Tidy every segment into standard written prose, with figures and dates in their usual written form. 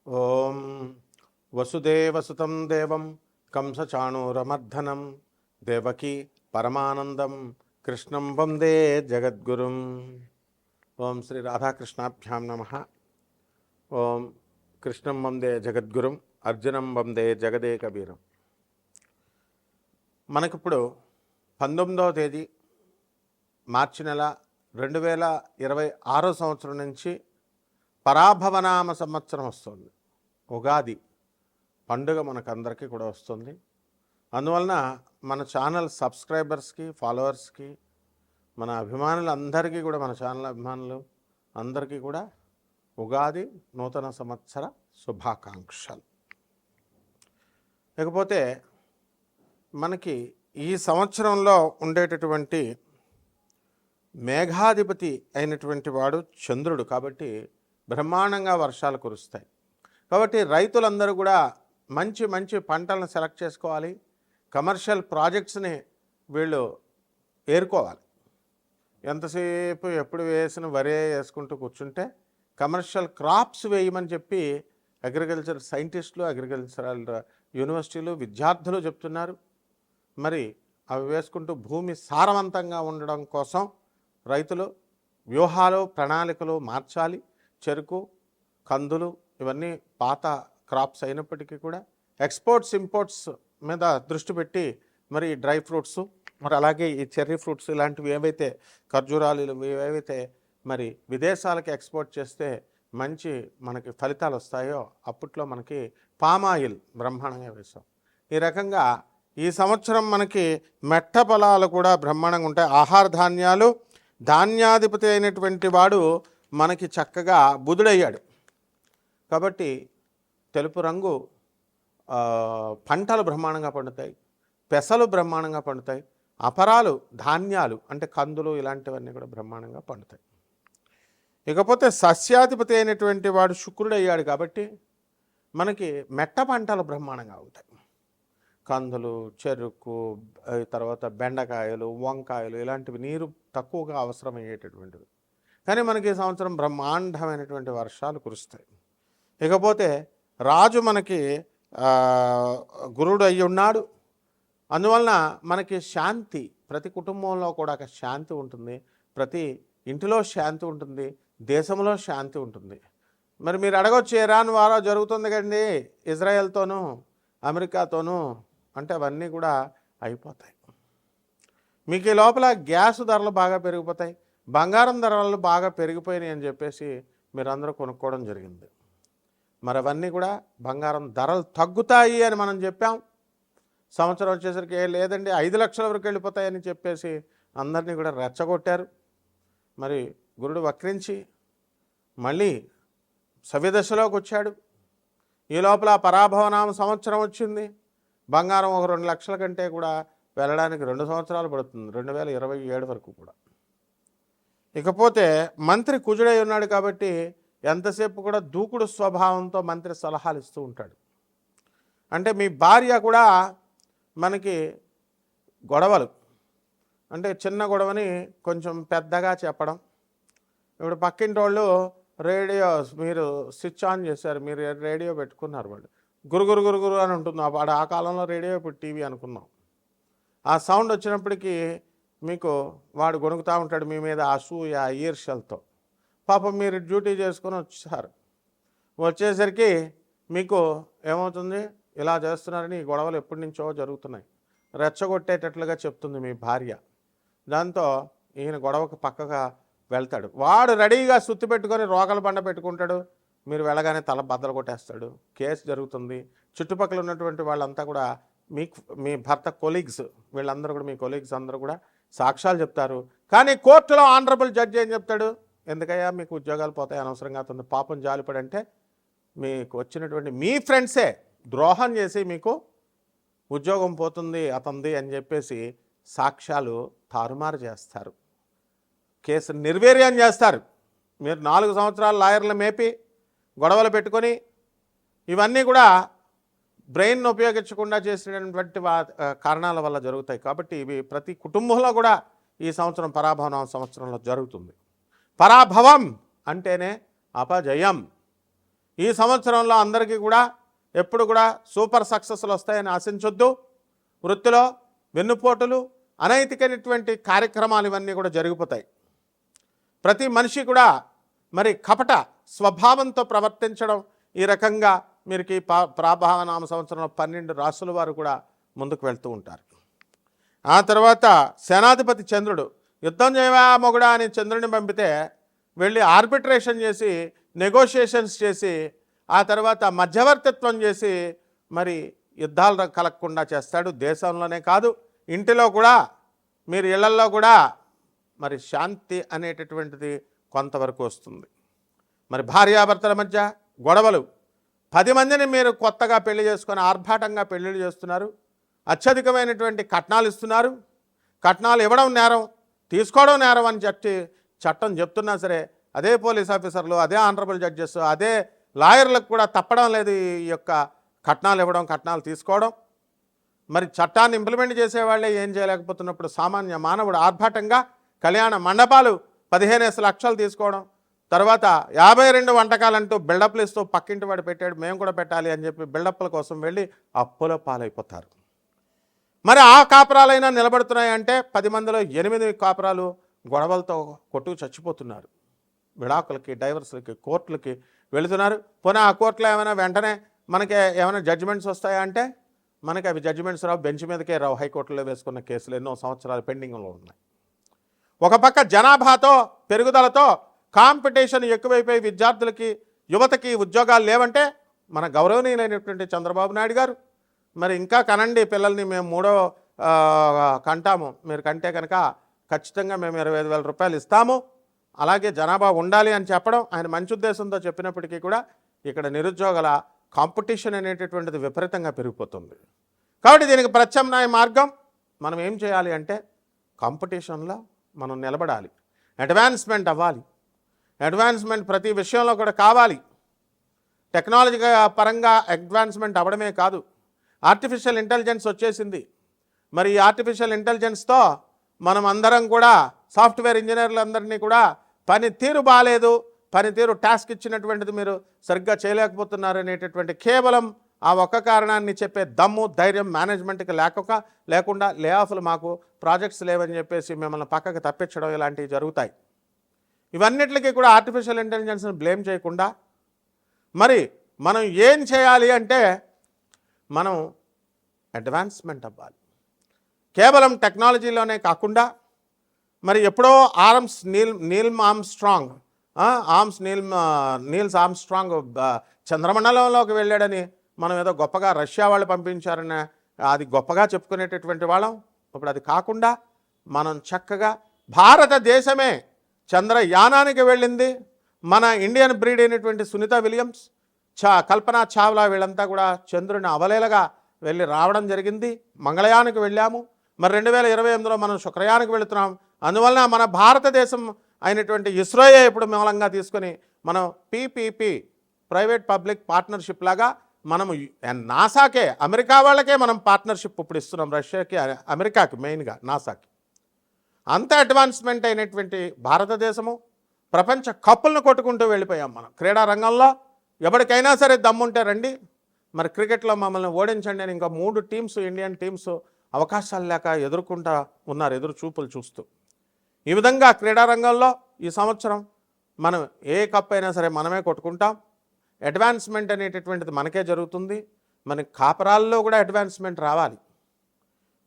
ఓం వసుదేవసుతం దేవం కంసచాణూరమర్ధనం దేవకీ పరమానందం కృష్ణం వందే జగద్గురుం. ఓం శ్రీ రాధాకృష్ణాభ్యాం నమః. ఓం కృష్ణం వందే జగద్గురుం అర్జునం వందే జగదేకవీరం. మనకిప్పుడు 19వ తేదీ మార్చి నెల 2026 సంవత్సరం నుంచి పరాభవనామ సంవత్సరం వస్తుంది. ఉగాది పండుగ మనకందరికీ కూడా వస్తుంది. అందువలన మన ఛానల్ సబ్స్క్రైబర్స్కి, ఫాలోవర్స్కి, మన అభిమానులందరికీ కూడా, మన ఛానల్ అభిమానులు అందరికీ కూడా ఉగాది నూతన సంవత్సర శుభాకాంక్షలు. లేకపోతే మనకి ఈ సంవత్సరంలో ఉండేటటువంటి మేఘాధిపతి అయినటువంటి వాడు చంద్రుడు. కాబట్టి బ్రహ్మాండంగా వర్షాలు కురుస్తాయి. కాబట్టి రైతులందరూ కూడా మంచి మంచి పంటలను సెలెక్ట్ చేసుకోవాలి. కమర్షియల్ ప్రాజెక్ట్స్ని వీళ్ళు ఏరుకోవాలి. ఎంతసేపు ఎప్పుడు వేసిన వరే వేసుకుంటూ కూర్చుంటే కమర్షియల్ క్రాప్స్ వేయమని చెప్పి అగ్రికల్చర్ సైంటిస్టులు, అగ్రికల్చరల్ యూనివర్సిటీలు, విద్యార్థులు చెప్తున్నారు. మరి అవి వేసుకుంటూ భూమి సారవంతంగా ఉండడం కోసం రైతులు వ్యూహాలు, ప్రణాళికలు మార్చాలి. చెరుకు, కందులు ఇవన్నీ పాత క్రాప్స్ అయినప్పటికీ కూడా ఎక్స్పోర్ట్స్, ఇంపోర్ట్స్ మీద దృష్టి పెట్టి మరి డ్రై ఫ్రూట్స్, మరి అలాగే ఈ చెర్రీ ఫ్రూట్స్ ఇలాంటివి ఏవైతే, ఖర్జూరాలు ఏవైతే మరి విదేశాలకి ఎక్స్పోర్ట్ చేస్తే మంచి మనకి ఫలితాలు వస్తాయో అప్పట్లో మనకి పామాయిల్ బ్రహ్మాండంగా వేసాం. ఈ రకంగా ఈ సంవత్సరం మనకి మెట్ట పొలాలు కూడా బ్రహ్మాండంగా ఉంటాయి. ఆహార ధాన్యాలు, ధాన్యాధిపతి అయినటువంటి వాడు మనకి చక్కగా బుధుడయ్యాడు. కాబట్టి తెలుపు రంగు పంటలు బ్రహ్మాండంగా పండుతాయి, పెసలు బ్రహ్మాండంగా పండుతాయి, అపరాలు, ధాన్యాలు అంటే కందులు ఇలాంటివన్నీ కూడా బ్రహ్మాండంగా పండుతాయి. ఇకపోతే సస్యాధిపతి అయినటువంటి వాడు శుక్రుడయ్యాడు. కాబట్టి మనకి మెట్ట పంటలు బ్రహ్మాండంగా అవుతాయి. కందులు, చెరుకు, తర్వాత బెండకాయలు, వంకాయలు ఇలాంటివి నీరు తక్కువగా అవసరమయ్యేటటువంటివి. కానీ మనకి ఈ సంవత్సరం బ్రహ్మాండమైనటువంటి వర్షాలు కురుస్తాయి. ఇకపోతే రాజు మనకి గురుడు అయి ఉన్నాడు. అందువలన మనకి శాంతి, ప్రతి కుటుంబంలో కూడా ఒక శాంతి ఉంటుంది, ప్రతి ఇంటిలో శాంతి ఉంటుంది, దేశంలో శాంతి ఉంటుంది. మరి మీరు అడగొచ్చు, ఇరాన్ వారా జరుగుతుంది కండి ఇజ్రాయెల్తోనూ అమెరికాతోనూ అంటే అవన్నీ కూడా అయిపోతాయి. మీకు ఈ లోపల గ్యాస్ ధరలు బాగా పెరిగిపోతాయి, బంగారం ధరలు బాగా పెరిగిపోయినాయి అని చెప్పేసి మీరందరూ కొనుక్కోవడం జరిగింది. మరి అవన్నీ కూడా బంగారం ధరలు తగ్గుతాయి అని మనం చెప్పాం. సంవత్సరం వచ్చేసరికి లేదండి 5 లక్షల వరకు వెళ్ళిపోతాయని చెప్పేసి అందరినీ కూడా రెచ్చగొట్టారు. మరి గురుడు వక్రించి మళ్ళీ సవ్యదశలోకి వచ్చాడు. ఈ లోపల పరాభవనామ సంవత్సరం వచ్చింది. బంగారం ఒక 2 లక్షల కంటే కూడా వెళ్ళడానికి 2 సంవత్సరాలు పడుతుంది, 2027 వరకు కూడా. ఇకపోతే మంత్రి కుజుడై ఉన్నాడు. కాబట్టి ఎంతసేపు కూడా దూకుడు స్వభావంతో మంత్రి సలహాలు ఇస్తూ ఉంటాడు. అంటే మీ భార్య కూడా మనకి గొడవలు, అంటే చిన్న గొడవని కొంచెం పెద్దగా చెప్పడం. ఇప్పుడు పక్కింటి వాళ్ళు రేడియో మీరు స్విచ్ ఆన్ చేశారు, మీరు రేడియో పెట్టుకున్నారు, వాళ్ళు గురుగురు గురుగురు అని ఉంటుంది. వాడు ఆ కాలంలో రేడియో, ఇప్పుడు టీవీ అనుకున్నాం. ఆ సౌండ్ వచ్చినప్పటికీ మీకు వాడు గొణుకుతూ ఉంటాడు మీ మీద అసూయ, ఈర్ష్యలతో. పాపం మీరు డ్యూటీ చేసుకొని వచ్చేసరికి మీకు ఏమవుతుంది, ఇలా చేస్తున్నారని ఈ గొడవలు ఎప్పటి నుంచో జరుగుతున్నాయి, రెచ్చగొట్టేటట్లుగా చెప్తుంది మీ భార్య. దాంతో ఈయన గొడవకు పక్కగా వెళ్తాడు. వాడు రెడీగా సుత్తి పెట్టుకొని రోకల బండ పెట్టుకుంటాడు. మీరు వెళ్ళగానే తల బద్దలు కొట్టేస్తాడు. కేసు జరుగుతుంది. చుట్టుపక్కల ఉన్నటువంటి వాళ్ళంతా కూడా మీ భర్త కొలీగ్స్, వీళ్ళందరూ కూడా, మీ కొలీగ్స్ అందరూ కూడా సాక్ష్యాలు చెప్తారు. కానీ కోర్టులో ఆనరబుల్ జడ్జి ఏం చెప్తాడు, ఎందుకయ్యా మీకు ఉద్యోగాలు పోతాయి అనవసరంగా అతను పాపం జాలిపడంటే మీకు వచ్చినటువంటి మీ ఫ్రెండ్సే ద్రోహం చేసి మీకు ఉద్యోగం పోతుంది అతనిది అని చెప్పేసి సాక్ష్యాలు తారుమారు చేస్తారు, కేసు నిర్వీర్యం చేస్తారు. మీరు 4 సంవత్సరాలు లాయర్లు మేపి గొడవలు పెట్టుకొని ఇవన్నీ కూడా బ్రెయిన్ ఉపయోగించకుండా చేసినటువంటి కారణాల వల్ల జరుగుతాయి. కాబట్టి ఇవి ప్రతి కుటుంబంలో కూడా ఈ సంవత్సరం పరాభవన సంవత్సరంలో జరుగుతుంది. పరాభవం అంటేనే అపజయం. ఈ సంవత్సరంలో అందరికీ కూడా ఎప్పుడు కూడా సూపర్ సక్సెస్లు వస్తాయని ఆశించొద్దు. వృత్తిలో వెన్నుపోటులు, అనైతికమైనటువంటి కార్యక్రమాలు ఇవన్నీ కూడా జరిగిపోతాయి. ప్రతి మనిషి కూడా మరి కపట స్వభావంతో ప్రవర్తించడం, ఈ రకంగా మీరుకి ప్రాభావనామ సంవత్సరంలో 12 రాసుల వారు కూడా ముందుకు వెళ్తూ ఉంటారు. ఆ తర్వాత సేనాధిపతి చంద్రుడు, యుద్ధం చేయవా మొగుడా అని చంద్రుడిని పంపితే వెళ్ళి ఆర్బిట్రేషన్ చేసి, నెగోషియేషన్స్ చేసి, ఆ తర్వాత మధ్యవర్తిత్వం చేసి మరి యుద్ధాలు కలగకుండా చేస్తాడు. దేశంలోనే కాదు, ఇంటిలో కూడా, మీరు ఇళ్లల్లో కూడా మరి శాంతి అనేటటువంటిది కొంతవరకు వస్తుంది. మరి భార్యాభర్తల మధ్య గొడవలు, 10 మందిని మీరు కొత్తగా పెళ్లి చేసుకొని ఆర్భాటంగా పెళ్లిళ్ళు చేస్తున్నారు, అత్యధికమైనటువంటి కట్నాలు ఇస్తున్నారు. కట్నాలు ఇవ్వడం నేరం, తీసుకోవడం నేరం అని చట్టం చెప్తున్నా సరే అదే పోలీస్ ఆఫీసర్లు, అదే ఆనరబుల్ జడ్జెస్, అదే లాయర్లకు కూడా తప్పడం లేదు ఈ యొక్క కట్నాలు ఇవ్వడం, కట్నాలు తీసుకోవడం. మరి చట్టాన్ని ఇంప్లిమెంట్ చేసేవాళ్ళే ఏం చేయలేకపోతున్నప్పుడు సామాన్య మానవుడు ఆర్భాటంగా కళ్యాణ మండపాలు 15 లక్షలు తీసుకోవడం, తర్వాత 52 వంటకాలంటూ బిల్డప్లు ఇస్తూ పక్కింటి వాడు పెట్టాడు మేము కూడా పెట్టాలి అని చెప్పి బిల్డప్ల కోసం వెళ్ళి అప్పుల పాలైపోతారు. మరి ఆ కాపురాలైనా నిలబడుతున్నాయంటే 10 మందిలో 8 కాపురాలు గొడవలతో కొట్టుకు చచ్చిపోతున్నారు. విడాకులకి, డైవర్స్లకి, కోర్టులకి వెళుతున్నారు. పోనీ ఆ కోర్టులో ఏమైనా వెంటనే మనకి ఏమైనా జడ్జిమెంట్స్ వస్తాయా అంటే మనకి అవి జడ్జిమెంట్స్ రావు, బెంచ్ మీదకే రావు. హైకోర్టులో వేసుకున్న కేసులు ఎన్నో సంవత్సరాలు పెండింగ్లో ఉన్నాయి. ఒక పక్క జనాభాతో పెరుగుదలతో కాంపిటీషన్ ఎక్కువైపోయి విద్యార్థులకి, యువతకి ఉద్యోగాలు లేవంటే మన గౌరవనీయులైనటువంటి చంద్రబాబు నాయుడు గారు మరి ఇంకా కనండి పిల్లల్ని, మేము 3వ కంటాము, మీరు కంటే కనుక ఖచ్చితంగా మేము 25,000 రూపాయలు ఇస్తాము, అలాగే జనాభా ఉండాలి అని చెప్పడం ఆయన మంచి ఉద్దేశంతో చెప్పినప్పటికీ కూడా ఇక్కడ నిరుద్యోగుల కాంపిటీషన్ అనేటటువంటిది విపరీతంగా పెరిగిపోతుంది. కాబట్టి దీనికి ప్రత్యామ్నాయ మార్గం మనం ఏం చేయాలి అంటే కాంపిటీషన్లో మనం నిలబడాలి, అడ్వాన్స్మెంట్ అవ్వాలి. అడ్వాన్స్మెంట్ ప్రతి విషయంలో కూడా కావాలి. టెక్నాలజీ పరంగా అడ్వాన్స్మెంట్ అవ్వడమే కాదు, ఆర్టిఫిషియల్ ఇంటెలిజెన్స్ వచ్చేసింది. మరి ఈ ఆర్టిఫిషియల్ ఇంటెలిజెన్స్తో మనం అందరం కూడా సాఫ్ట్వేర్ ఇంజనీర్లందరినీ కూడా పనితీరు బాగాలేదు, పనితీరు టాస్క్ ఇచ్చినటువంటిది మీరు సరిగ్గా చేయలేకపోతున్నారు అనేటటువంటి కేవలం ఆ ఒక్క కారణాన్ని చెప్పే దమ్ము, ధైర్యం మేనేజ్మెంట్కి లేకుండా లే ఆఫ్లు, మాకు ప్రాజెక్ట్స్ లేవని చెప్పేసి మిమ్మల్ని పక్కకు తప్పించడం ఇలాంటివి జరుగుతాయి. ఇవన్నిటికీ కూడా ఆర్టిఫిషియల్ ఇంటెలిజెన్స్ని బ్లేమ్ చేయకుండా మరి మనం ఏం చేయాలి అంటే మనం అడ్వాన్స్మెంట్ అవ్వాలి. కేవలం టెక్నాలజీలోనే కాకుండా మరి ఎప్పుడో నీల్స్ ఆర్మ్స్ట్రాంగ్ చంద్రమండలంలోకి వెళ్ళాడని మనం ఏదో గొప్పగా రష్యా వాళ్ళు పంపించారని అది గొప్పగా చెప్పుకునేటటువంటి వాళ్ళం. ఇప్పుడు అది కాకుండా మనం చక్కగా భారతదేశమే చంద్రయానానికి వెళ్ళింది. మన ఇండియన్ బ్రీడ్ అయినటువంటి సునీత విలియమ్స్, కల్పనా చావ్లా వీళ్ళంతా కూడా చంద్రుని అవలేలగా వెళ్ళి రావడం జరిగింది. మంగళయానికి వెళ్ళాము. మరి 2028లో మనం శుక్రయానికి వెళుతున్నాం. అందువలన మన భారతదేశం అయినటువంటి ఇస్రోయే ఇప్పుడు మూలంగా తీసుకొని మనం పీపీపీ, ప్రైవేట్ పబ్లిక్ పార్ట్నర్షిప్ లాగా మనము నాసాకే, అమెరికా వాళ్ళకే మనం పార్ట్నర్షిప్ ఇప్పుడు ఇస్తున్నాం. రష్యాకి, అమెరికాకి, మెయిన్గా నాసాకి. అంత అడ్వాన్స్మెంట్ అయినటువంటి భారతదేశము ప్రపంచ కప్పులను కొట్టుకుంటూ వెళ్ళిపోయాం. మనం క్రీడా రంగంలో ఎవరికైనా సరే దమ్ముంటే రండి, మరి క్రికెట్లో మమ్మల్ని ఓడించండి అని ఇంకా 3 టీమ్స్, ఇండియన్ టీమ్స్ అవకాశాలు లేక ఎదుర్కొంటా ఉన్నారు, ఎదురు చూపులు చూస్తూ. ఈ విధంగా క్రీడారంగంలో ఈ సంవత్సరం మనం ఏ కప్ అయినా సరే మనమే కొట్టుకుంటాం. అడ్వాన్స్మెంట్ అనేటటువంటిది మనకే జరుగుతుంది. మన కాపురాల్లో కూడా అడ్వాన్స్మెంట్ రావాలి.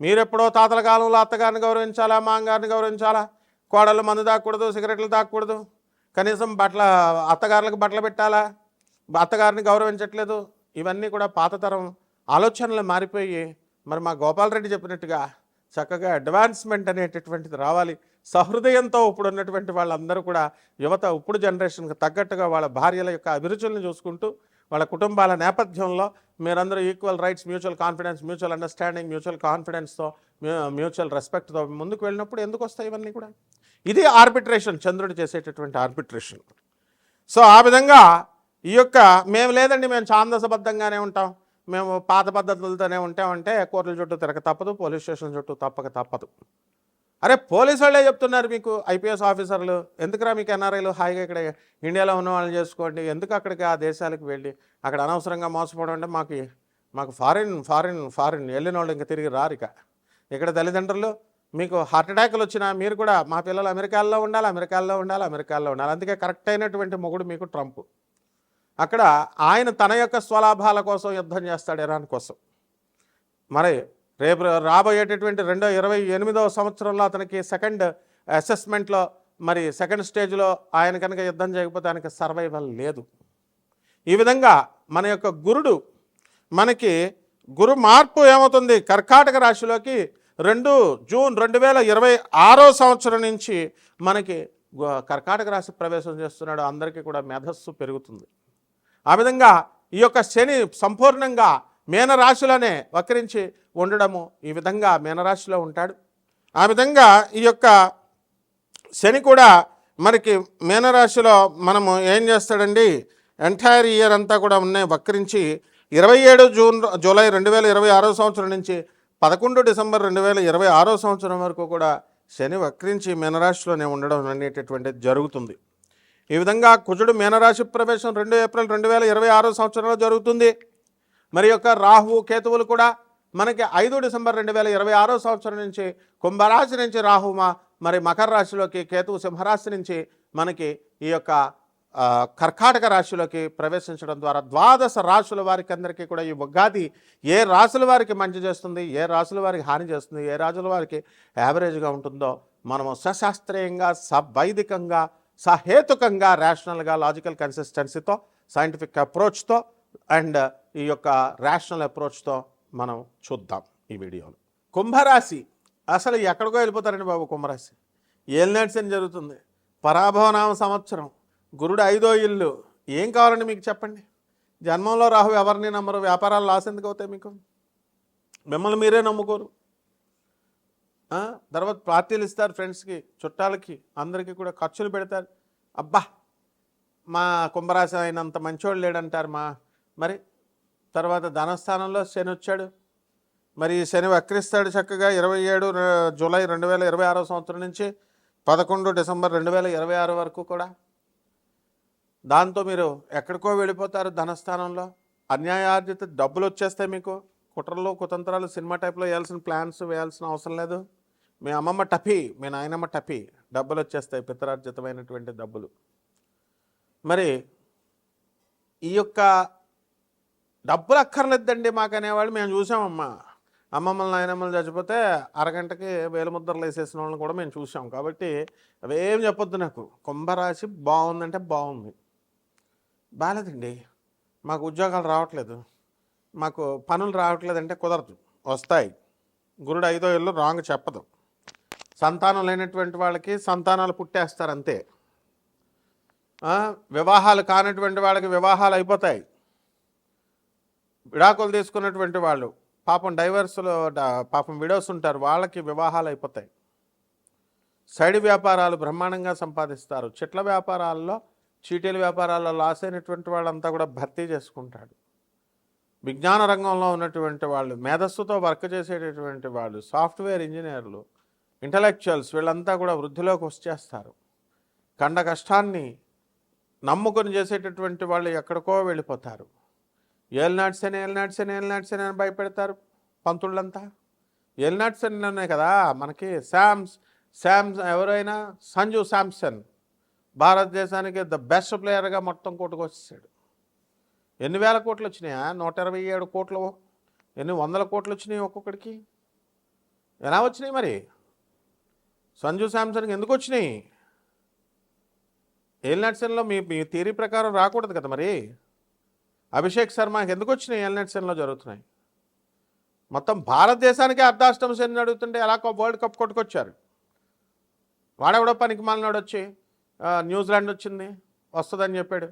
మీరెప్పుడో తాతల కాలంలో అత్తగారిని గౌరవించాలా, మామగారిని గౌరవించాలా, కోడళ్ళు మందు తాగకూడదు, సిగరెట్లు తాగకూడదు, కనీసం అత్తగారులకు బట్టలు పెట్టాలా, అత్తగారిని గౌరవించట్లేదు. ఇవన్నీ కూడా పాతతరం ఆలోచనలు మారిపోయి మరి మా గోపాలరెడ్డి చెప్పినట్టుగా చక్కగా అడ్వాన్స్మెంట్ అనేటటువంటిది రావాలి. సహృదయంతో ఇప్పుడు ఉన్నటువంటి వాళ్ళందరూ కూడా యువత ఇప్పుడు జనరేషన్కి తగ్గట్టుగా వాళ్ళ భార్యల యొక్క అభిరుచులను చూసుకుంటూ వాళ్ళ కుటుంబాల నేపథ్యంలో మీరందరూ equal rights, mutual confidence, mutual understanding, mutual కాన్ఫిడెన్స్తో, మ్యూచువల్ రెస్పెక్ట్తో ముందుకు వెళ్ళినప్పుడు ఎందుకు వస్తాయి ఇవన్నీ కూడా? ఇది ఆర్బిట్రేషన్, చంద్రుడు చేసేటటువంటి ఆర్బిట్రేషన్. సో ఆ విధంగా ఈ యొక్క మేము లేదండి, మేము ఛాందసబద్ధంగానే ఉంటాం, మేము పాత పద్ధతులతోనే ఉంటామంటే కోర్టుల చుట్టూ తిరగ తప్పదు, పోలీస్ స్టేషన్ చుట్టూ తప్పదు. అరే పోలీసు వాళ్ళే చెప్తున్నారు మీకు, ఐపీఎస్ ఆఫీసర్లు, ఎందుకురా మీకు ఎన్ఆర్ఐలు హాయిగా ఇక్కడ ఇండియాలో ఉన్న వాళ్ళని చేసుకోండి, ఎందుకు అక్కడికి ఆ దేశాలకు వెళ్ళి అక్కడ అనవసరంగా మోసపోవడం అంటే మాకు ఫారిన్ వెళ్ళిన వాళ్ళు ఇంకా తిరిగి రారు. ఇక్కడ తల్లిదండ్రులు మీకు హార్ట్ అటాక్లు వచ్చినా మీరు కూడా మా పిల్లలు అమెరికాలో ఉండాలి. అందుకే కరెక్ట్ అయినటువంటి మొగుడు మీకు ట్రంప్. అక్కడ ఆయన తన యొక్క స్వలాభాల కోసం యుద్ధం చేస్తాడు ఇరాన్ కోసం. మరి రేపు రాబోయేటటువంటి 2028వ సంవత్సరంలో అతనికి సెకండ్ అసెస్మెంట్లో మరి సెకండ్ స్టేజ్లో ఆయన కనుక యుద్ధం చేయకపోతే ఆయనకి సర్వైవల్ లేదు. ఈ విధంగా మన యొక్క గురుడు మనకి గురు మార్పు ఏమవుతుంది, కర్కాటక రాశిలోకి 2 జూన్ 2026వ సంవత్సరం నుంచి మనకి కర్కాటక రాశి ప్రవేశం చేస్తున్నాడు. అందరికీ కూడా మేధస్సు పెరుగుతుంది. ఆ విధంగా ఈ యొక్క శని సంపూర్ణంగా మీనరాశిలోనే వక్రించి ఉండడము, ఈ విధంగా మీనరాశిలో ఉంటాడు. ఆ విధంగా ఈ యొక్క శని కూడా మనకి మీనరాశిలో మనము ఏం చేస్తాడండి, ఎంటైర్ ఇయర్ అంతా కూడా ఉన్నాయి వక్రించి 27 జూలై 2026వ సంవత్సరం నుంచి 11 డిసెంబర్ 2026వ సంవత్సరం వరకు కూడా శని వక్రించి మీనరాశిలోనే ఉండడం అనేటటువంటిది జరుగుతుంది. ఈ విధంగా కుజుడు మీనరాశి ప్రవేశం 2 ఏప్రిల్ 2026వ సంవత్సరంలో జరుగుతుంది. మరి యొక్క రాహు కేతువులు కూడా మనకి 5 డిసెంబర్ 2026వ సంవత్సరం నుంచి కుంభరాశి నుంచి రాహు మరి మకర రాశిలోకి, కేతువు సింహరాశి నుంచి మనకి ఈ యొక్క కర్కాటక రాశిలోకి ప్రవేశించడం ద్వారా 12 రాశుల వారికి అందరికీ కూడా ఈ ఉగాది ఏ రాశుల వారికి మంచి చేస్తుంది, ఏ రాశుల వారికి హాని చేస్తుంది, ఏ రాశుల వారికి యావరేజ్గా ఉంటుందో మనము సశాస్త్రీయంగా, వైదికంగా, సహేతుకంగా, రేషనల్గా, లాజికల్ కన్సిస్టెన్సీతో, సైంటిఫిక్ అప్రోచ్తో అండ్ ఈ యొక్క రేషనల్ అప్రోచ్తో మనం చూద్దాం ఈ వీడియోలో. కుంభరాశి అసలు ఎక్కడికో వెళ్ళిపోతారండి బాబు. కుంభరాశి ఏలినాటి శని జరుగుతుంది, పరాభవనామ సంవత్సరం, గురుడు 5వ ఇల్లు. ఏం కావాలండి మీకు చెప్పండి? జన్మంలో రాహు ఎవరిని నమ్మరు, వ్యాపారాలు లాస్ ఎందుకు అవుతాయి మీకు? మిమ్మల్ని మీరే నమ్ముకోరు. తర్వాత పార్టీలు ఇస్తారు ఫ్రెండ్స్కి, చుట్టాలకి, అందరికీ కూడా ఖర్చులు పెడతారు. అబ్బా మా కుంభరాశి అయినంత మంచోడు లేడంటారు. మరి తర్వాత ధనస్థానంలో శని వచ్చాడు. మరి శని వక్రిస్తాడు చక్కగా 27 జూలై 2026వ సంవత్సరం నుంచి 11 డిసెంబర్ 2026 వరకు కూడా. దాంతో మీరు ఎక్కడికో వెళ్ళిపోతారు. ధనస్థానంలో అన్యాయార్జిత డబ్బులు వచ్చేస్తాయి మీకు. కుట్రలు కుతంత్రాలు సినిమా టైప్లో వేయాల్సిన ప్లాన్స్ వేయాల్సిన అవసరం లేదు. మీ అమ్మమ్మ టపి, మీ నాయనమ్మ టపి, డబ్బులు వచ్చేస్తాయి, పితరార్జితమైనటువంటి డబ్బులు. మరి ఈ యొక్క డబ్బులు అక్కర్లేదండి మాకు అనేవాళ్ళు మేము చూసామమ్మా. అమ్మమ్మలు నాయనమ్మలు చచ్చిపోతే అరగంటకి 1000 ముద్రలు వేసేసిన వాళ్ళని కూడా మేము చూసాం. కాబట్టి అవేం చెప్పొద్దు నాకు. కుంభరాశి బాగుందంటే బాగుంది, బాగాలేదండి మాకు ఉద్యోగాలు రావట్లేదు, మాకు పనులు రావట్లేదంటే కుదరదు. వస్తాయి. గురుడు 5వ ఇల్లు రాంగ్ చెప్పదు. సంతానం లేనటువంటి వాళ్ళకి సంతానాలు పుట్టేస్తారు అంతే. వివాహాలు కానటువంటి వాళ్ళకి వివాహాలు అయిపోతాయి. విడాకులు తీసుకున్నటువంటి వాళ్ళు పాపం డైవర్సులు పాపం విడోస్ ఉంటారు, వాళ్ళకి వివాహాలు అయిపోతాయి. సైడ్ వ్యాపారాలు బ్రహ్మాండంగా సంపాదిస్తారు. చెట్ల వ్యాపారాల్లో, చీటీల వ్యాపారాల్లో లాస్ అయినటువంటి వాళ్ళంతా కూడా భర్తీ చేసుకుంటాడు. విజ్ఞాన రంగంలో ఉన్నటువంటి వాళ్ళు, మేధస్సుతో వర్క్ చేసేటటువంటి వాళ్ళు, సాఫ్ట్వేర్ ఇంజనీర్లు, ఇంటలెక్చువల్స్, వీళ్ళంతా కూడా వృద్ధిలోకి వచ్చేస్తారు. కండ కష్టాన్ని నమ్ముకొని చేసేటటువంటి వాళ్ళు ఎక్కడికో వెళ్ళిపోతారు. ఏలినాటి శని అని భయపెడతారు పంతుళ్ళంతా. ఏలినాటి శని ఉన్నాయి కదా మనకి. ఎవరైనా సంజు శాంసన్ భారతదేశానికి ద బెస్ట్ ప్లేయర్గా మొత్తం కొట్టుకొచ్చేసాడు. ఎన్ని వేల కోట్లు వచ్చినాయా? 127 కోట్లు, ఎన్ని వందల కోట్లు వచ్చినాయి ఒక్కొక్కడికి. ఎలా వచ్చినాయి మరి? సంజు శాంసన్కి ఎందుకు వచ్చినాయి? ఏలినాటి శనిలో మీ థియరీ ప్రకారం రాకూడదు కదా మరి. అభిషేక్ శర్మకి ఎందుకు వచ్చినాయి? ఏలినాటి శనిలో జరుగుతున్నాయి. మొత్తం భారతదేశానికే అర్ధాష్టమ శని అడుగుతుంటే ఎలా వరల్డ్ కప్ కొట్టుకొచ్చారు. వాడెవడో పనికి మాలినాడు వచ్చి న్యూజిలాండ్ వచ్చింది వస్తుందని చెప్పాడు.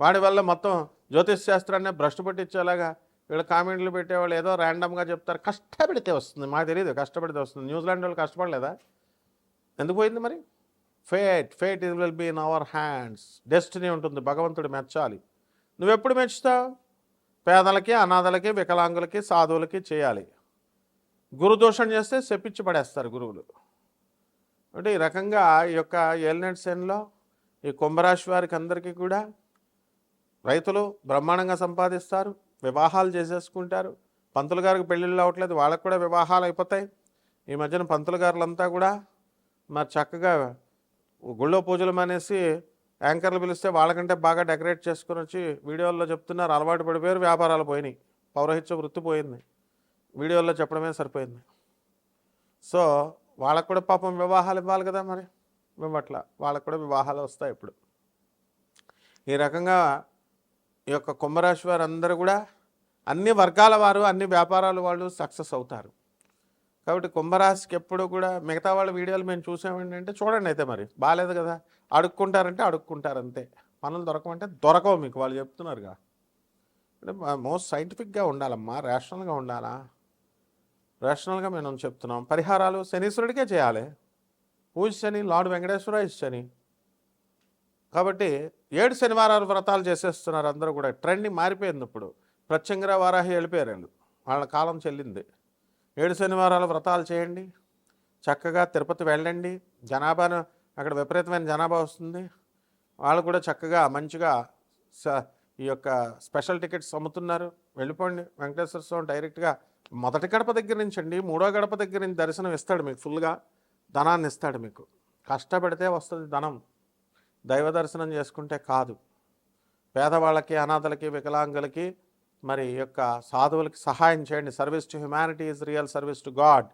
వాడి వల్ల మొత్తం జ్యోతిష్ శాస్త్రాన్ని భ్రష్టు పట్టించేలాగా వీళ్ళు కామెంట్లు పెట్టేవాళ్ళు ఏదో ర్యాండమ్గా చెప్తారు. కష్టపడితే వస్తుంది, మాకు తెలియదు కష్టపడితే వస్తుంది. న్యూజిలాండ్ వాళ్ళు కష్టపడలేదా? ఎందుకు పోయింది మరి? Fate it will be in our hands. Destiny ఉంటుంది, భగవంతుడు మెచ్చాలి. నువ్వెప్పుడు మెచ్చుతావు? పేదలకి, అనాథలకి, వికలాంగులకి, సాధువులకి చేయాలి. గురుదోషం చేస్తే శపించి పడేస్తారు గురువులు. అంటే ఈ రకంగా ఈ యొక్క ఏలినాటి శనిలో ఈ కుంభరాశి వారికి అందరికీ కూడా రైతులు బ్రహ్మాండంగా సంపాదిస్తారు, వివాహాలు చేసేసుకుంటారు. పంతులు గారికి పెళ్ళిళ్ళు అవ్వట్లేదు, వాళ్ళకు కూడా వివాహాలు అయిపోతాయి. ఈ మధ్యన పంతులు గారులంతా కూడా మరి చక్కగా గుళ్ళో పూజలు మానేసి యాంకర్లు పిలిస్తే వాళ్ళకంటే బాగా డెకరేట్ చేసుకుని వచ్చి వీడియోల్లో చెప్తున్నారు. అలవాటు పడిపోయారు, వ్యాపారాలు పోయినాయి, పౌరహిత్య వృత్తి పోయింది, వీడియోల్లో చెప్పడమే సరిపోయింది. సో వాళ్ళకు కూడా పాపం వివాహాలు ఇవ్వాలి కదా, మరి ఇవ్వట్ల, వాళ్ళకు కూడా వివాహాలు వస్తాయి ఇప్పుడు. ఈ రకంగా ఈ యొక్క కుంభరాశి వారు అందరూ కూడా అన్ని వర్గాల వారు, అన్ని వ్యాపారాల వాళ్ళు సక్సెస్ అవుతారు. కాబట్టి కుంభరాశికి ఎప్పుడు కూడా మిగతా వాళ్ళ వీడియోలు మేము చూసామండి అంటే చూడండి, అయితే మరి బాగాలేదు కదా, అడుక్కుంటారంటే అడుక్కుంటారు అంతే. పనులు దొరకమంటే దొరకవు మీకు, వాళ్ళు చెప్తున్నారుగా. అంటే మోస్ట్ సైంటిఫిక్గా ఉండాలమ్మా, రేషనల్గా ఉండాలా. రేషనల్గా మేము చెప్తున్నాం. పరిహారాలు శనీశ్వరుడికే చేయాలి. పూజ శని, లార్డ్ వెంకటేశ్వర శని. కాబట్టి 7 శనివారాలు వ్రతాలు చేసేస్తున్నారు అందరూ కూడా. ట్రెండ్ మారిపోయింది ఇప్పుడు. ప్రత్యంగర వారాహి వెళ్ళిపోయారు, వాళ్ళ కాలం చెల్లింది. 7 శనివారాలు వ్రతాలు చేయండి, చక్కగా తిరుపతి వెళ్ళండి. జనాభాను అక్కడ విపరీతమైన జనాభా వస్తుంది, వాళ్ళు కూడా చక్కగా మంచిగా ఈ యొక్క స్పెషల్ టికెట్స్ అమ్ముతున్నారు. వెళ్ళిపోండి, వెంకటేశ్వర స్వామి డైరెక్ట్గా మొదటి గడప దగ్గర నుంచి అండి 3వ గడప దగ్గర నుంచి దర్శనం ఇస్తాడు మీకు, ఫుల్గా ధనాన్ని ఇస్తాడు మీకు. కష్టపడితే వస్తుంది ధనం, దైవ దర్శనం చేసుకుంటే కాదు. పేదవాళ్ళకి, అనాథలకి, వికలాంగులకి, మరి యొక్క సాధువులకి సహాయం చేయండి. Service to humanity is real service to God.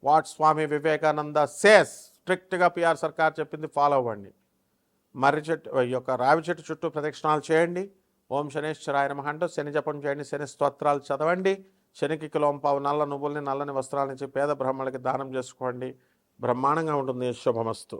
What Swami Vivekananda says. స్ట్రిక్ట్గా పిఆర్ సర్కార్ చెప్పింది ఫాలో అవ్వండి. మర్రి చెట్టు, ఈ యొక్క రావి చెట్టు చుట్టూ ప్రదక్షిణాలు చేయండి. ఓం శనేశ్వరాయ నమః అంటూ శని జపం చేయండి, శని స్తోత్రాలు చదవండి. శనికి కిలోంపావు నల్ల నువ్వుల్ని, నల్లని వస్త్రాల నుంచి పేద బ్రాహ్మణులకి దానం చేసుకోండి. బ్రహ్మాండంగా ఉంటుంది. శుభమస్తు.